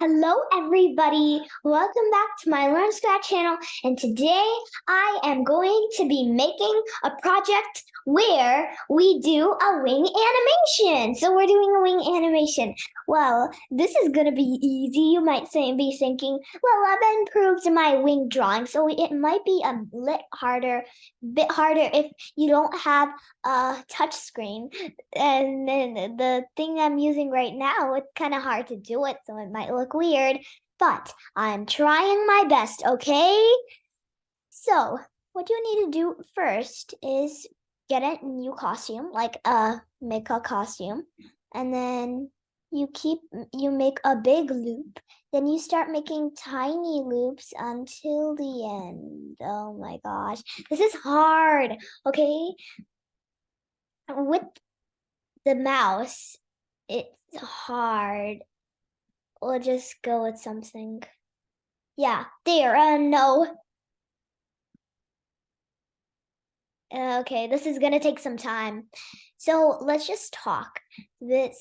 Hello, everybody. Welcome back to my Learn Scratch channel. And today I am going to be making a project where we do a wing animation. So we're doing a wing animation. Well, this is going to be easy. You might be thinking, well, I've improved my wing drawing, so it might be a bit harder if you don't have a touch screen. And then the thing I'm using right now, it's kind of hard to do it, so it might look weird, but I'm trying my best, okay? So, what you need to do first is get a new costume, like make a costume, and then you make a big loop. Then you start making tiny loops until the end. Oh my gosh, this is hard, okay? With the mouse, it's hard. We'll just go with something. Yeah, there. No. Okay, this is gonna take some time. So let's just talk. Why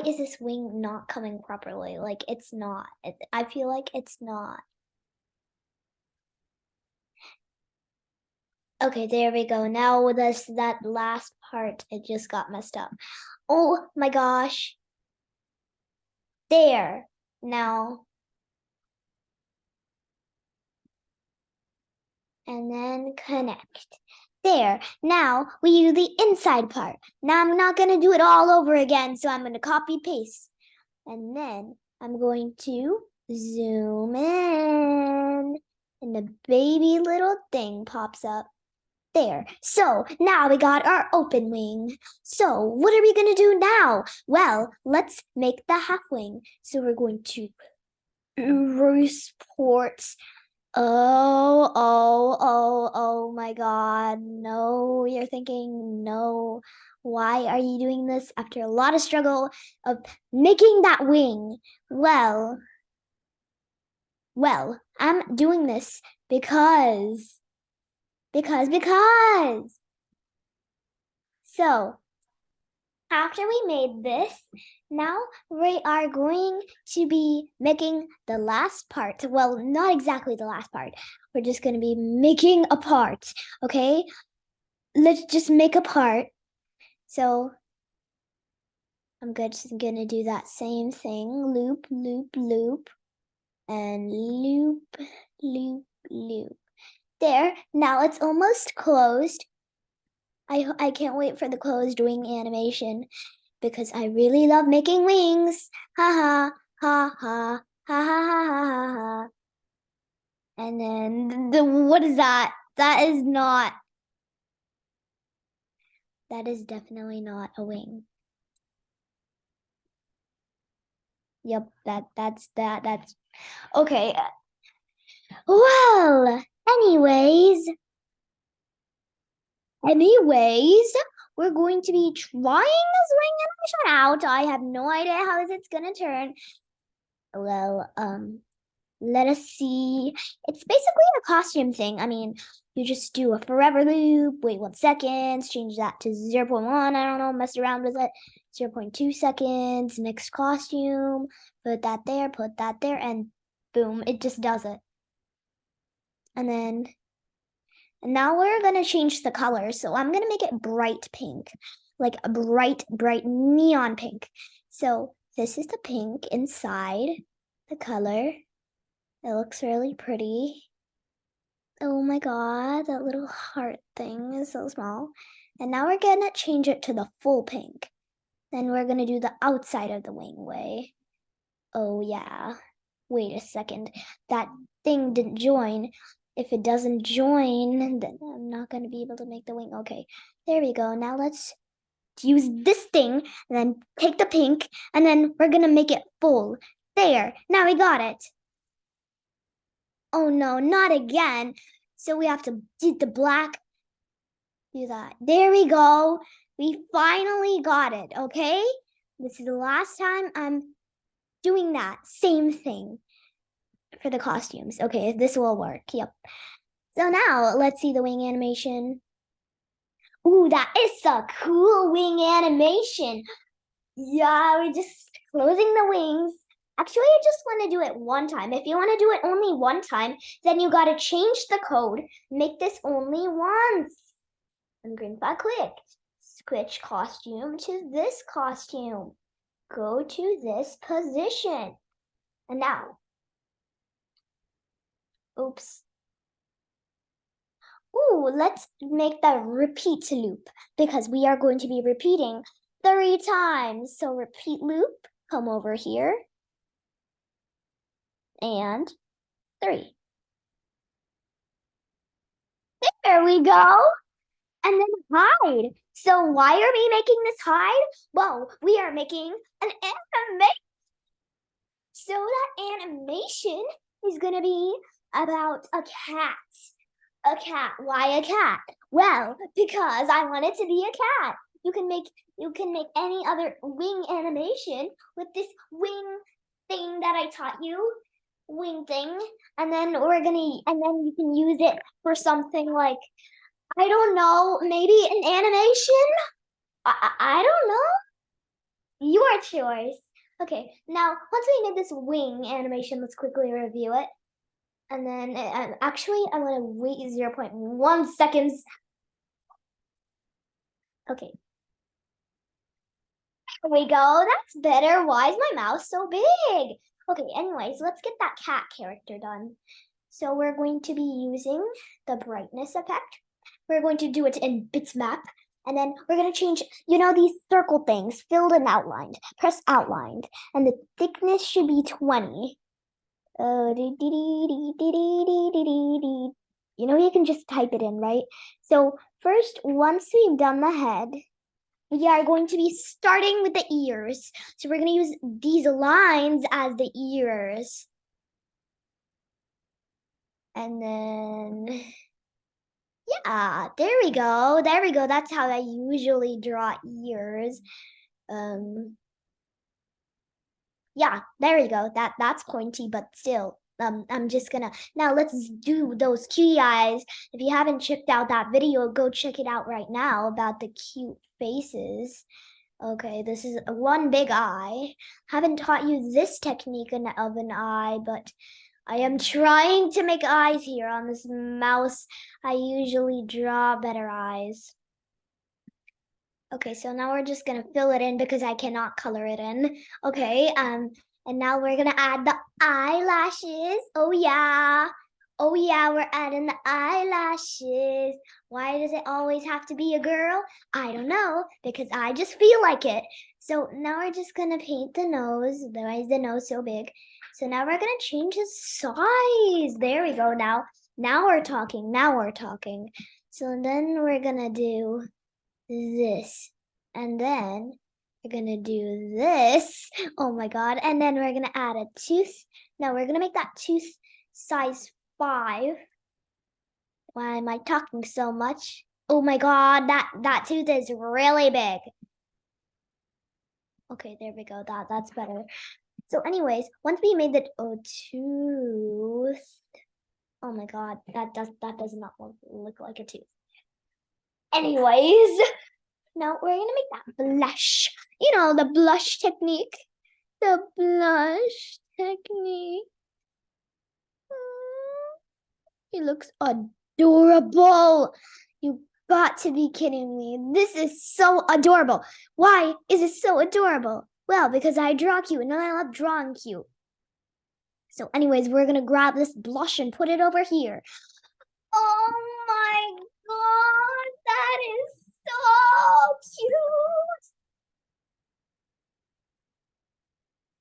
is this wing not coming properly? Like, it's not. I feel like it's not. Okay, there we go. Now with that last part, it just got messed up. Oh my gosh. There. Now. And then connect. There, now we do the inside part. Now I'm not gonna do it all over again, so I'm gonna copy paste. And then I'm going to zoom in, and the baby little thing pops up. There. So now we got our open wing. So what are we gonna do now? Well, let's make the half wing. So we're going to erase ports. Oh my God. No, you're thinking, no. Why are you doing this after a lot of struggle of making that wing? Well, I'm doing this because. So, after we made this, now we are going to be making the last part. Well, not exactly the last part. We're just going to be making a part, okay? Let's just make a part. So I'm just going to do that same thing. Loop, loop, loop, and loop, loop, loop. There, now it's almost closed. I can't wait for the closed wing animation because I really love making wings. Ha ha ha ha ha ha ha ha ha. And then what is that? That is definitely not a wing. Yep, that's okay. Well, anyways, we're going to be trying this wing animation out. I have no idea how it's gonna turn. Well, let us see. It's basically a costume thing. I mean, you just do a forever loop, wait 1 second, change that to 0.1, I don't know, mess around with it, 0.2 seconds, next costume, put that there, and boom, it just does it. And now we're gonna change the color. So I'm gonna make it bright pink, like a bright neon pink. So this is the pink inside the color. It looks really pretty. Oh my God, that little heart thing is so small. And now we're gonna change it to the full pink. Then we're gonna do the outside of the wingway. Oh yeah. Wait a second. That thing didn't join. If it doesn't join, then I'm not gonna be able to make the wing. Okay, there we go. Now let's use this thing and then take the pink and then we're gonna make it full. There, now we got it. Oh no, not again. So we have to do the black, do that. There we go. We finally got it, okay? This is the last time I'm doing that same thing for the costumes. Okay, this will work. Yep. So now let's see the wing animation. Ooh, that is a cool wing animation. Yeah, we just closing the wings. Actually, I just want to do it one time. If you want to do it only one time, then you got to change the code. Make this only once. And green flag clicked. Switch costume to this costume. Go to this position. And now. Oops. Ooh, let's make the repeat loop because we are going to be repeating 3 times. So repeat loop, come over here. And 3. There we go. And then hide. So why are we making this hide? Well, we are making an animation. So that animation is going to be about a cat. A cat. Why a cat? Well, because I want it to be a cat. You can make any other wing animation with this wing thing that I taught you. Wing thing. And then you can use it for something like, I don't know, maybe an animation? I don't know. Your choice. Okay, now once we made this wing animation, let's quickly review it. And then actually, I'm gonna wait 0.1 seconds. Okay. There we go. That's better. Why is my mouse so big? Okay, anyways, let's get that cat character done. So we're going to be using the brightness effect. We're going to do it in Bitmap. And then we're going to change, these circle things, filled and outlined. Press outlined. And the thickness should be 20. You can just type it in, right? So first, once we've done the head, we are going to be starting with the ears. So we're going to use these lines as the ears. And then, yeah, there we go. There we go. That's how I usually draw ears. Yeah, there we go. That's pointy, but still, I'm just gonna, now let's do those cutie eyes. If you haven't checked out that video, go check it out right now about the cute faces. Okay, this is one big eye. Haven't taught you this technique of an eye, but I am trying to make eyes here on this mouse. I usually draw better eyes. Okay, so now we're just gonna fill it in because I cannot color it in. Okay, and now we're gonna add the eyelashes. Oh yeah, we're adding the eyelashes. Why does it always have to be a girl? I don't know, because I just feel like it. So now we're just gonna paint the nose. Why is the nose so big? So now we're gonna change the size. There we go. Now we're talking. So then we're gonna do this, and then we're gonna do this. Oh my god. And then we're gonna add a tooth. Now we're gonna make that tooth size 5. Why am I talking so much? Oh my god, that tooth is really big. Okay, there we go. That's better. So anyways, once we made the tooth, oh my god, that does not look like a tooth. Anyways, now we're gonna make that blush. The blush technique. The blush technique. He looks adorable. You got to be kidding me. This is so adorable. Why is it so adorable? Well, because I draw cute and I love drawing cute. So anyways, we're gonna grab this blush and put it over here. Oh my god, that is so cute.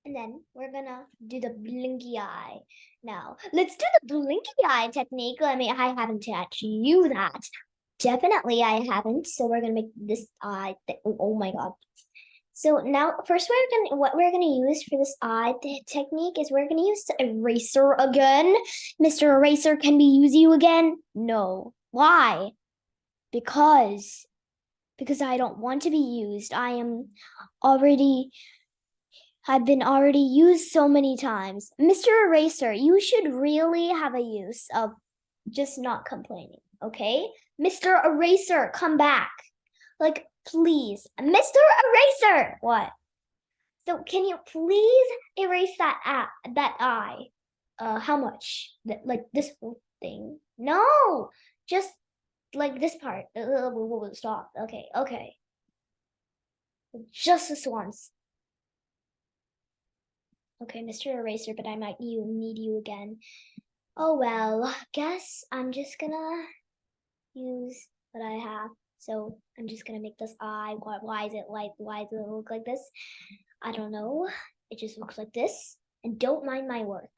And then we're gonna do the blinky eye. Now, let's do the blinky eye technique. I haven't taught you that. Definitely I haven't. So we're gonna make this eye thing. Oh my god. So now, first what we're gonna use for this eye technique is we're gonna use the eraser again. Mr. Eraser, can we use you again? No. Why? Because I don't want to be used. I've been already used so many times. Mr. Eraser, you should really have a use of just not complaining, okay? Mr. Eraser, come back. Like, please. Mr. Eraser! What? So can you please erase that I? How much? Like this whole thing? No, just like this part. Stop. Okay, okay. Just this once. Okay, Mr. Eraser, but I might need you again. Oh well, guess I'm just gonna use what I have. So I'm just gonna make this eye. Why is it look like this? I don't know. It just looks like this. And don't mind my work.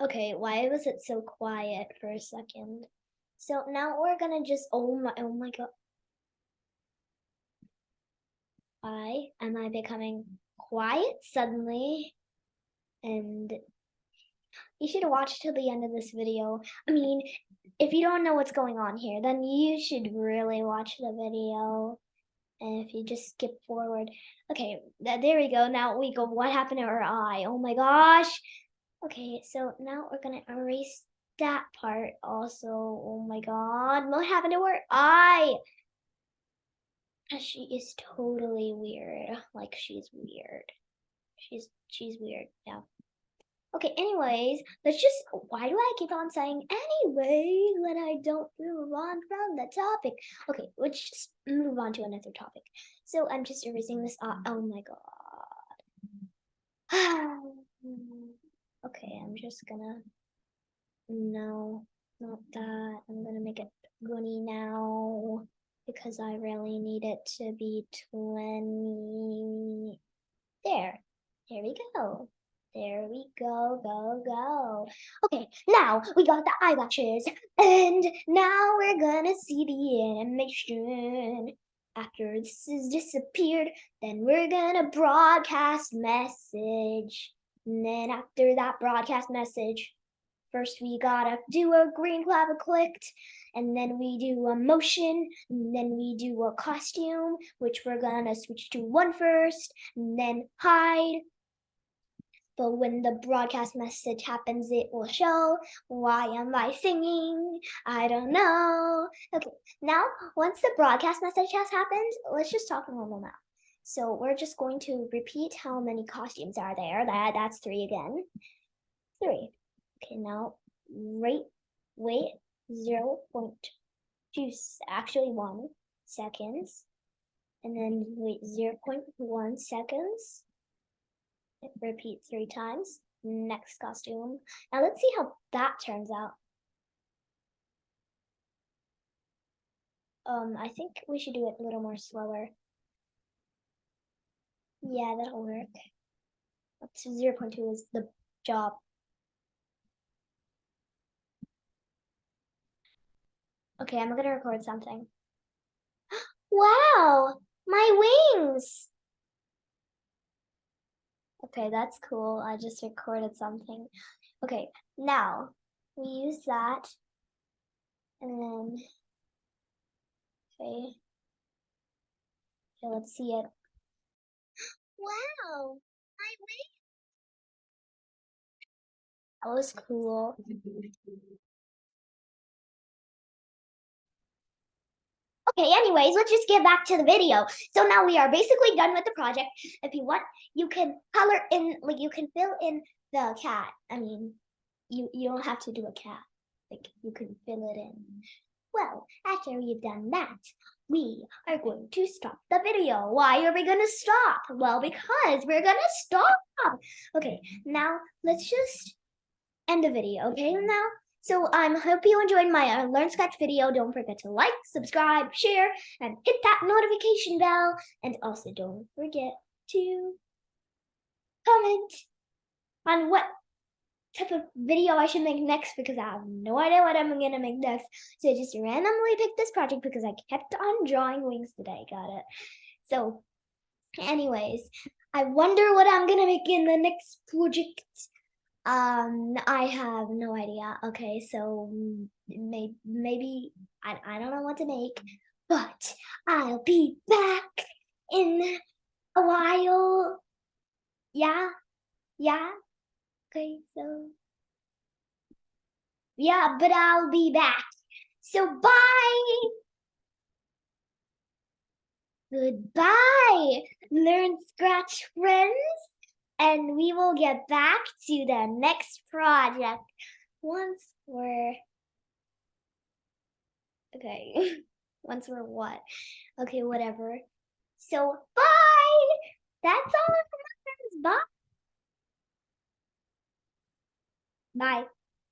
Okay, why was it so quiet for a second? So now we're gonna just oh my god. Why am I becoming quiet suddenly? And you should watch till the end of this video. I mean, if you don't know what's going on here, then you should really watch the video. And if you just skip forward. Okay, there we go. Now we go, what happened to our eye? Oh my gosh. Okay, so now we're gonna erase that part also. Oh my god, what happened to her eye? She is totally weird. Like she's weird. She's weird. Yeah. Okay, anyways, let's just why do I keep on saying anyways when I don't move on from the topic? Okay, let's just move on to another topic. So I'm just erasing this oh my god. Okay, I'm just gonna no, not that. I'm gonna make it goony now because I really need it to be 20. There. There we go. There we go. Okay, now we got the eyelashes, and now we're gonna see the animation. After this has disappeared, then we're gonna broadcast message. And then after that broadcast message, first we gotta do a green clava clicked, and then we do a motion, and then we do a costume, which we're gonna switch to one first, and then hide. But when the broadcast message happens, it will show. Why am I singing? I don't know. Okay, now once the broadcast message has happened, let's just talk normal now. So we're just going to repeat how many costumes are there. That's 3 again. 3. Okay, now wait 0.2, actually 1 seconds, and then wait 0.1 seconds. Repeat 3 times. Next costume. Now let's see how that turns out. I think we should do it a little more slower. Yeah, that'll work. Up to 0.2 is the job. Okay, I'm gonna record something. Wow, my wings! Okay, that's cool. I just recorded something. Okay, now we use that, and then okay, let's see it. Wow, my wings! That was cool. Okay, anyways, let's just get back to the video. So now we are basically done with the project. If you want, you can color in, like you can fill in the cat. I mean, you don't have to do a cat. Like you can fill it in. Well, after we've done that, we are going to stop the video. Why are we gonna stop? Well, because we're gonna stop. Okay, now let's just end the video, okay now? So hope you enjoyed my Learn Scratch video. Don't forget to like, subscribe, share, and hit that notification bell. And also don't forget to comment on what type of video I should make next because I have no idea what I'm gonna make next. So I just randomly picked this project because I kept on drawing wings today. Got it. So anyways, I wonder what I'm gonna make in the next project. I have no idea. Okay, so maybe I don't know what to make, but I'll be back in a while. Yeah, yeah. Okay, so yeah, but I'll be back. So bye. Goodbye, Learn Scratch friends, and we will get back to the next project once we're okay. Once we're what? Okay, whatever. So bye. That's all